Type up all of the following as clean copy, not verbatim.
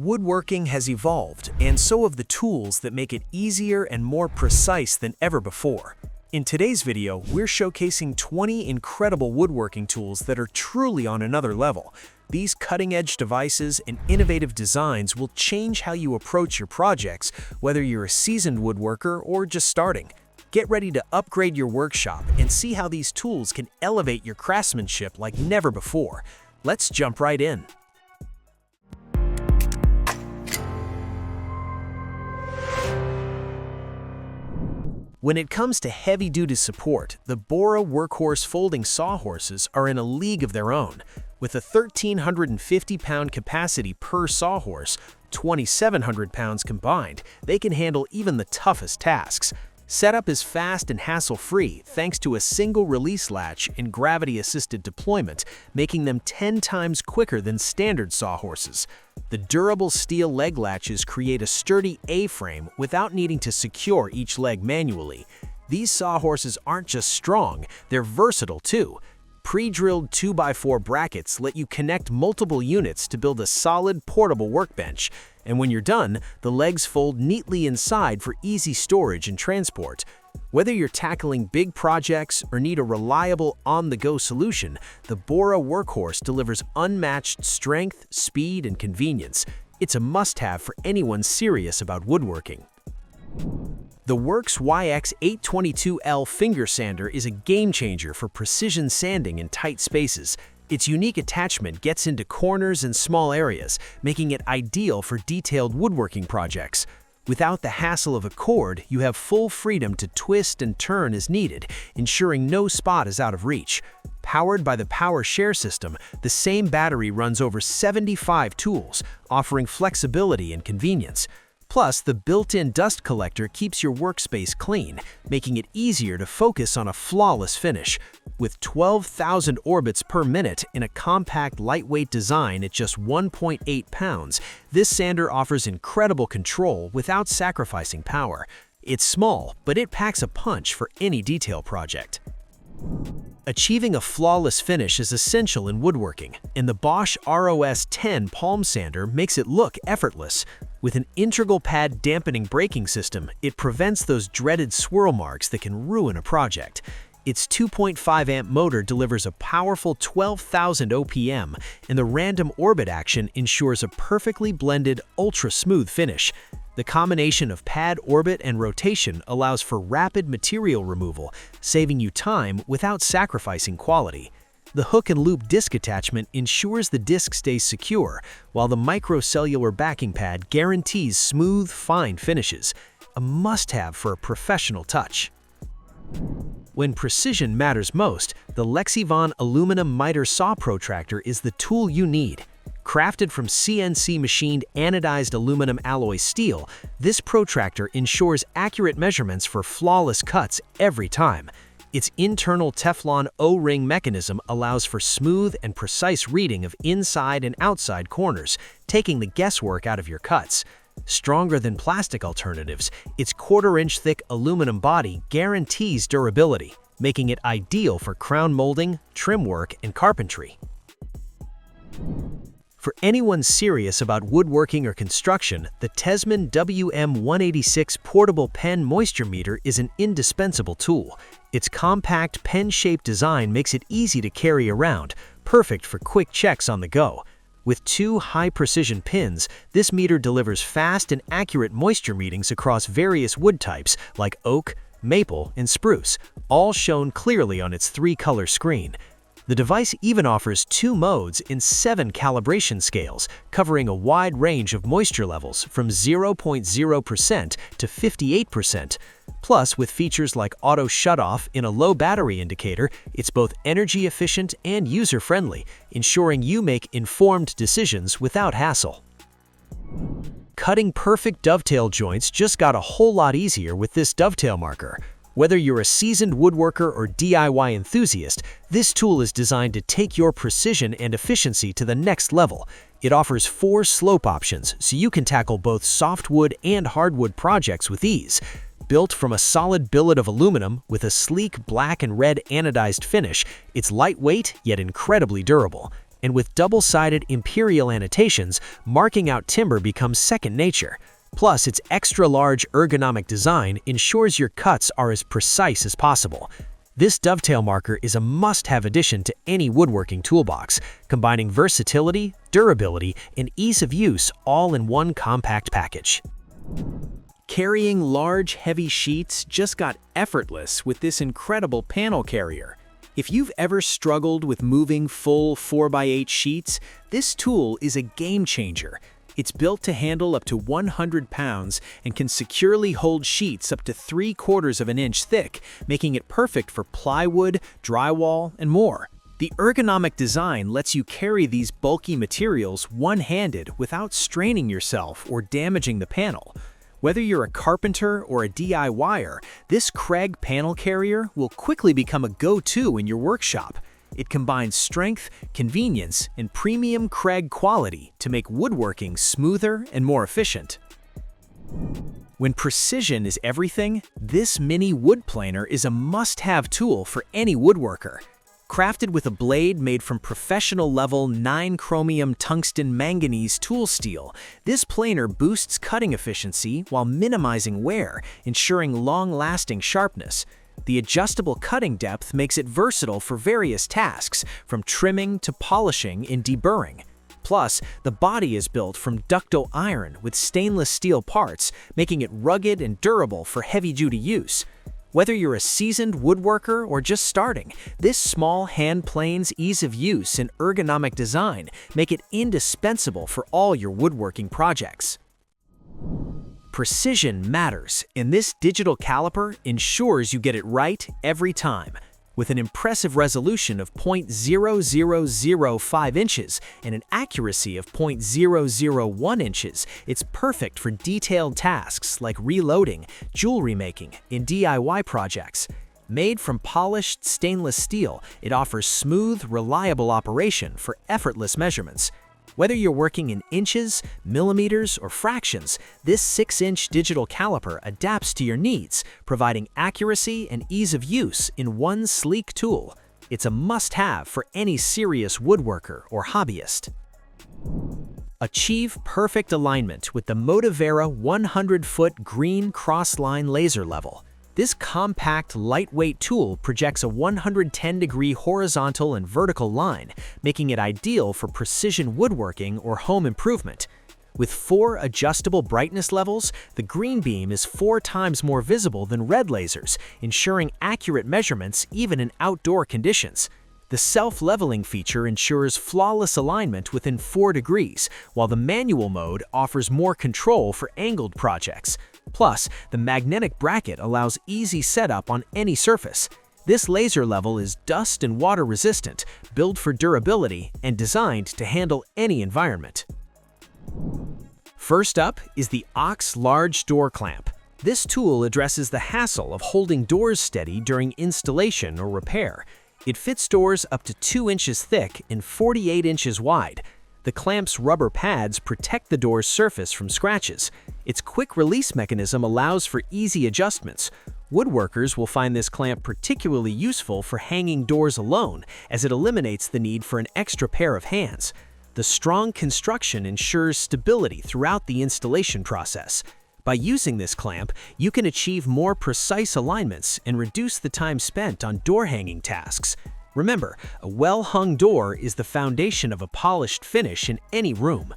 Woodworking has evolved, and so have the tools that make it easier and more precise than ever before. In today's video, we're showcasing 20 incredible woodworking tools that are truly on another level. These cutting-edge devices and innovative designs will change how you approach your projects, whether you're a seasoned woodworker or just starting. Get ready to upgrade your workshop and see how these tools can elevate your craftsmanship like never before. Let's jump right in. When it comes to heavy-duty support, the BORA Workhorse folding sawhorses are in a league of their own. With a 1,350-pound capacity per sawhorse, 2,700 pounds combined, they can handle even the toughest tasks. Setup is fast and hassle-free thanks to a single release latch and gravity-assisted deployment, making them 10 times quicker than standard sawhorses. The durable steel leg latches create a sturdy A-frame without needing to secure each leg manually. These sawhorses aren't just strong, they're versatile too. Pre-drilled 2x4 brackets let you connect multiple units to build a solid portable workbench. And when you're done, the legs fold neatly inside for easy storage and transport. Whether you're tackling big projects or need a reliable on-the-go solution, the BORA Workhorse delivers unmatched strength, speed, and convenience. It's a must-have for anyone serious about woodworking. The Worx YX822L finger sander is a game-changer for precision sanding in tight spaces. Its unique attachment gets into corners and small areas, making it ideal for detailed woodworking projects. Without the hassle of a cord, you have full freedom to twist and turn as needed, ensuring no spot is out of reach. Powered by the Power Share system, the same battery runs over 75 tools, offering flexibility and convenience. Plus, the built-in dust collector keeps your workspace clean, making it easier to focus on a flawless finish. With 12,000 orbits per minute in a compact, lightweight design at just 1.8 pounds, this sander offers incredible control without sacrificing power. It's small, but it packs a punch for any detail project. Achieving a flawless finish is essential in woodworking, and the Bosch ROS 10 palm sander makes it look effortless. With an integral pad dampening braking system, it prevents those dreaded swirl marks that can ruin a project. Its 2.5-amp motor delivers a powerful 12,000 OPM, and the random orbit action ensures a perfectly blended, ultra-smooth finish. The combination of pad orbit and rotation allows for rapid material removal, saving you time without sacrificing quality. The hook and loop disc attachment ensures the disc stays secure, while the microcellular backing pad guarantees smooth, fine finishes. A must-have for a professional touch. When precision matters most, the LEXIVON aluminum miter saw protractor is the tool you need. Crafted from CNC-machined anodized aluminum alloy steel, this protractor ensures accurate measurements for flawless cuts every time. Its internal Teflon O-ring mechanism allows for smooth and precise reading of inside and outside corners, taking the guesswork out of your cuts. Stronger than plastic alternatives, its quarter-inch thick aluminum body guarantees durability, making it ideal for crown molding, trim work, and carpentry. For anyone serious about woodworking or construction, the Tesman WM186 portable pen moisture meter is an indispensable tool. Its compact pen-shaped design makes it easy to carry around, perfect for quick checks on the go. With 2 high-precision pins, this meter delivers fast and accurate moisture readings across various wood types like oak, maple, and spruce, all shown clearly on its 3-color screen. The device even offers 2 modes in 7 calibration scales, covering a wide range of moisture levels from 0.0% to 58%. Plus, with features like auto shutoff and a low battery indicator, it's both energy efficient and user-friendly, ensuring you make informed decisions without hassle. Cutting perfect dovetail joints just got a whole lot easier with this dovetail marker. Whether you're a seasoned woodworker or DIY enthusiast, this tool is designed to take your precision and efficiency to the next level. It offers 4 slope options, so you can tackle both softwood and hardwood projects with ease. Built from a solid billet of aluminum with a sleek black and red anodized finish, it's lightweight yet incredibly durable. And with double-sided imperial annotations, marking out timber becomes second nature. Plus, its extra-large ergonomic design ensures your cuts are as precise as possible. This dovetail marker is a must-have addition to any woodworking toolbox, combining versatility, durability, and ease of use all in one compact package. Carrying large, heavy sheets just got effortless with this incredible panel carrier. If you've ever struggled with moving full 4x8 sheets, this tool is a game changer. It's built to handle up to 100 pounds and can securely hold sheets up to 3/4 of an inch thick, making it perfect for plywood, drywall, and more. The ergonomic design lets you carry these bulky materials one-handed without straining yourself or damaging the panel. Whether you're a carpenter or a DIYer, this Craig panel carrier will quickly become a go-to in your workshop. It combines strength, convenience, and premium Craig quality to make woodworking smoother and more efficient. When precision is everything, this mini wood planer is a must-have tool for any woodworker. Crafted with a blade made from professional-level 9-chromium tungsten manganese tool steel, this planer boosts cutting efficiency while minimizing wear, ensuring long-lasting sharpness. The adjustable cutting depth makes it versatile for various tasks, from trimming to polishing and deburring. Plus, the body is built from ductile iron with stainless steel parts, making it rugged and durable for heavy-duty use. Whether you're a seasoned woodworker or just starting, this small hand plane's ease of use and ergonomic design make it indispensable for all your woodworking projects. Precision matters, and this digital caliper ensures you get it right every time. With an impressive resolution of 0.0005 inches and an accuracy of 0.001 inches, it's perfect for detailed tasks like reloading, jewelry making, and DIY projects. Made from polished stainless steel, it offers smooth, reliable operation for effortless measurements. Whether you're working in inches, millimeters, or fractions, this 6-inch digital caliper adapts to your needs, providing accuracy and ease of use in one sleek tool. It's a must-have for any serious woodworker or hobbyist. Achieve perfect alignment with the Motivera 100-foot green crossline laser level. This compact, lightweight tool projects a 110-degree horizontal and vertical line, making it ideal for precision woodworking or home improvement. With 4 adjustable brightness levels, the green beam is 4 times more visible than red lasers, ensuring accurate measurements even in outdoor conditions. The self-leveling feature ensures flawless alignment within 4 degrees, while the manual mode offers more control for angled projects. Plus, the magnetic bracket allows easy setup on any surface. This laser level is dust and water resistant, built for durability, and designed to handle any environment. First up is the Ox Large Door Clamp. This tool addresses the hassle of holding doors steady during installation or repair. It fits doors up to 2 inches thick and 48 inches wide. The clamp's rubber pads protect the door's surface from scratches. Its quick release mechanism allows for easy adjustments. Woodworkers will find this clamp particularly useful for hanging doors alone, as it eliminates the need for an extra pair of hands. The strong construction ensures stability throughout the installation process. By using this clamp, you can achieve more precise alignments and reduce the time spent on door hanging tasks. Remember, a well-hung door is the foundation of a polished finish in any room.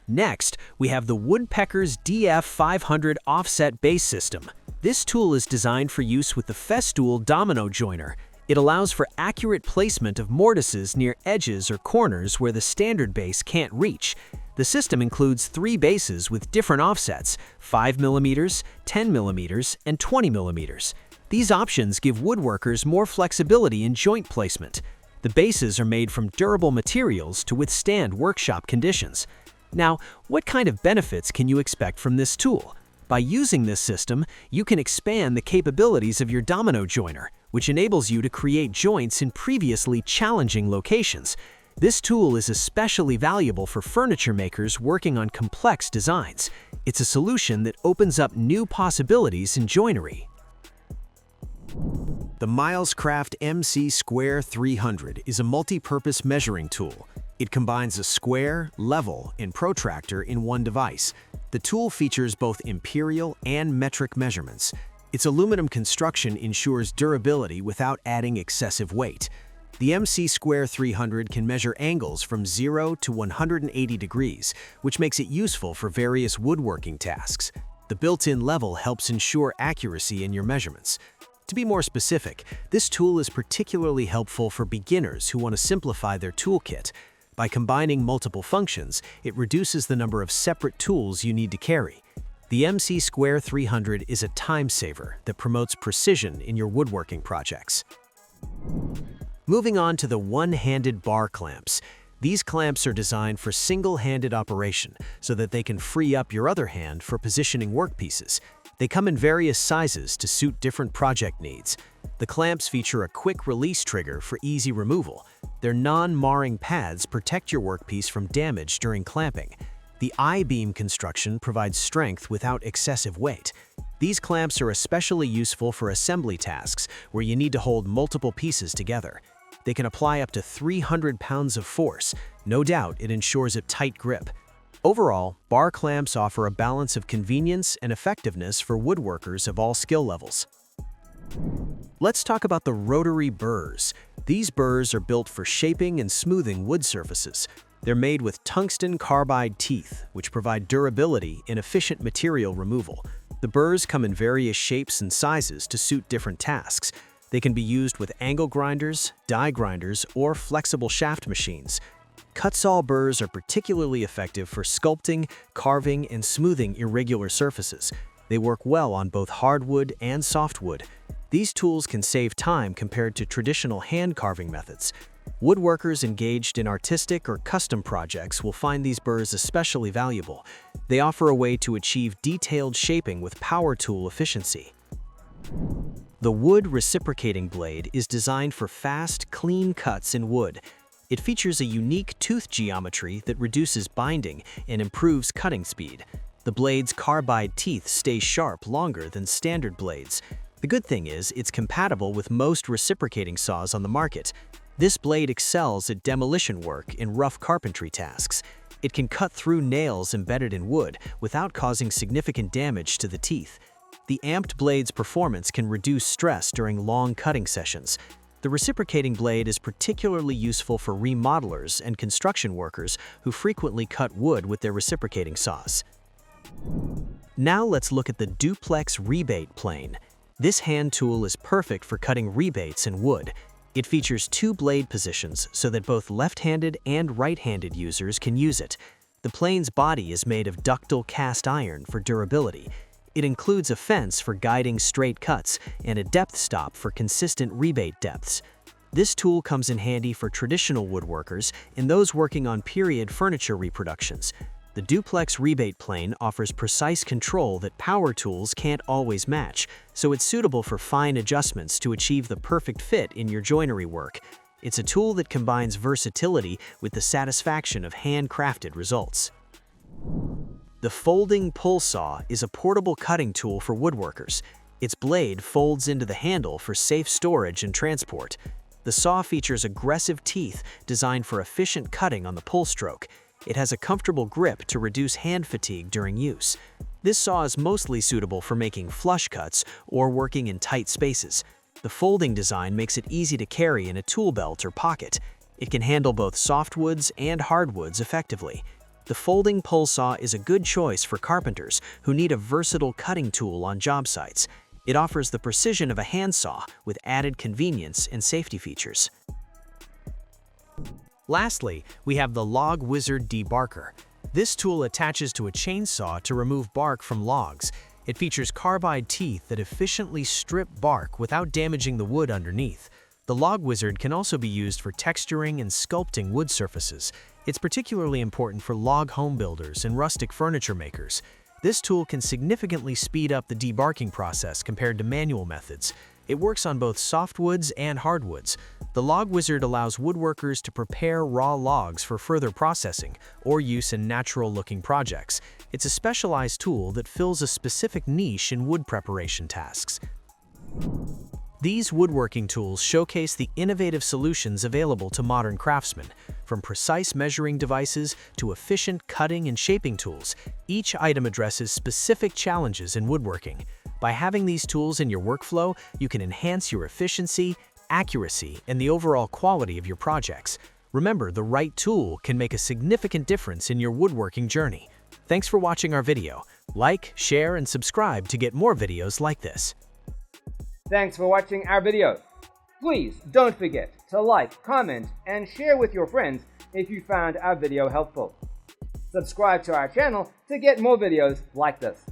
Next, we have the Woodpecker's DF500 Offset Base System. This tool is designed for use with the Festool domino joiner. It allows for accurate placement of mortises near edges or corners where the standard base can't reach. The system includes 3 bases with different offsets: 5mm, 10mm, and 20mm. These options give woodworkers more flexibility in joint placement. The bases are made from durable materials to withstand workshop conditions. Now, what kind of benefits can you expect from this tool? By using this system, you can expand the capabilities of your domino joiner, which enables you to create joints in previously challenging locations. This tool is especially valuable for furniture makers working on complex designs. It's a solution that opens up new possibilities in joinery. The Milescraft MC Square 300 is a multi-purpose measuring tool. It combines a square, level, and protractor in one device. The tool features both imperial and metric measurements. Its aluminum construction ensures durability without adding excessive weight. The MC Square 300 can measure angles from 0 to 180 degrees, which makes it useful for various woodworking tasks. The built-in level helps ensure accuracy in your measurements. To be more specific, this tool is particularly helpful for beginners who want to simplify their toolkit. By combining multiple functions, it reduces the number of separate tools you need to carry. The MC Square 300 is a time saver that promotes precision in your woodworking projects. Moving on to the one-handed bar clamps. These clamps are designed for single-handed operation so that they can free up your other hand for positioning workpieces. They come in various sizes to suit different project needs. The clamps feature a quick release trigger for easy removal. Their non-marring pads protect your workpiece from damage during clamping. The I-beam construction provides strength without excessive weight. These clamps are especially useful for assembly tasks where you need to hold multiple pieces together. They can apply up to 300 pounds of force. No doubt, it ensures a tight grip. Overall, bar clamps offer a balance of convenience and effectiveness for woodworkers of all skill levels. Let's talk about the rotary burrs. These burrs are built for shaping and smoothing wood surfaces. They're made with tungsten carbide teeth, which provide durability and efficient material removal. The burrs come in various shapes and sizes to suit different tasks. They can be used with angle grinders, die grinders, or flexible shaft machines. Cut-saw burrs are particularly effective for sculpting, carving, and smoothing irregular surfaces. They work well on both hardwood and softwood. These tools can save time compared to traditional hand-carving methods. Woodworkers engaged in artistic or custom projects will find these burrs especially valuable. They offer a way to achieve detailed shaping with power tool efficiency. The wood reciprocating blade is designed for fast, clean cuts in wood. It features a unique tooth geometry that reduces binding and improves cutting speed. The blade's carbide teeth stay sharp longer than standard blades. The good thing is, it's compatible with most reciprocating saws on the market. This blade excels at demolition work and rough carpentry tasks. It can cut through nails embedded in wood without causing significant damage to the teeth. The amped blade's performance can reduce stress during long cutting sessions. The reciprocating blade is particularly useful for remodelers and construction workers who frequently cut wood with their reciprocating saws. Now let's look at the duplex rebate plane. This hand tool is perfect for cutting rebates in wood. It features two blade positions so that both left-handed and right-handed users can use it. The plane's body is made of ductile cast iron for durability. It includes a fence for guiding straight cuts and a depth stop for consistent rebate depths. This tool comes in handy for traditional woodworkers and those working on period furniture reproductions. The duplex rebate plane offers precise control that power tools can't always match, so it's suitable for fine adjustments to achieve the perfect fit in your joinery work. It's a tool that combines versatility with the satisfaction of handcrafted results. The folding pull saw is a portable cutting tool for woodworkers. Its blade folds into the handle for safe storage and transport. The saw features aggressive teeth designed for efficient cutting on the pull stroke. It has a comfortable grip to reduce hand fatigue during use. This saw is mostly suitable for making flush cuts or working in tight spaces. The folding design makes it easy to carry in a tool belt or pocket. It can handle both softwoods and hardwoods effectively. The folding pull saw is a good choice for carpenters who need a versatile cutting tool on job sites. It offers the precision of a handsaw with added convenience and safety features. Lastly, we have the Log Wizard Debarker. This tool attaches to a chainsaw to remove bark from logs. It features carbide teeth that efficiently strip bark without damaging the wood underneath. The Log Wizard can also be used for texturing and sculpting wood surfaces. It's particularly important for log home builders and rustic furniture makers. This tool can significantly speed up the debarking process compared to manual methods. It works on both softwoods and hardwoods. The Log Wizard allows woodworkers to prepare raw logs for further processing or use in natural-looking projects. It's a specialized tool that fills a specific niche in wood preparation tasks. These woodworking tools showcase the innovative solutions available to modern craftsmen. From precise measuring devices to efficient cutting and shaping tools, each item addresses specific challenges in woodworking. By having these tools in your workflow, you can enhance your efficiency, accuracy, and the overall quality of your projects. Remember, the right tool can make a significant difference in your woodworking journey. Thanks for watching our video. Like, share, and subscribe to get more videos like this. Thanks for watching our video. Please don't forget to like, comment, and share with your friends if you found our video helpful. Subscribe to our channel to get more videos like this.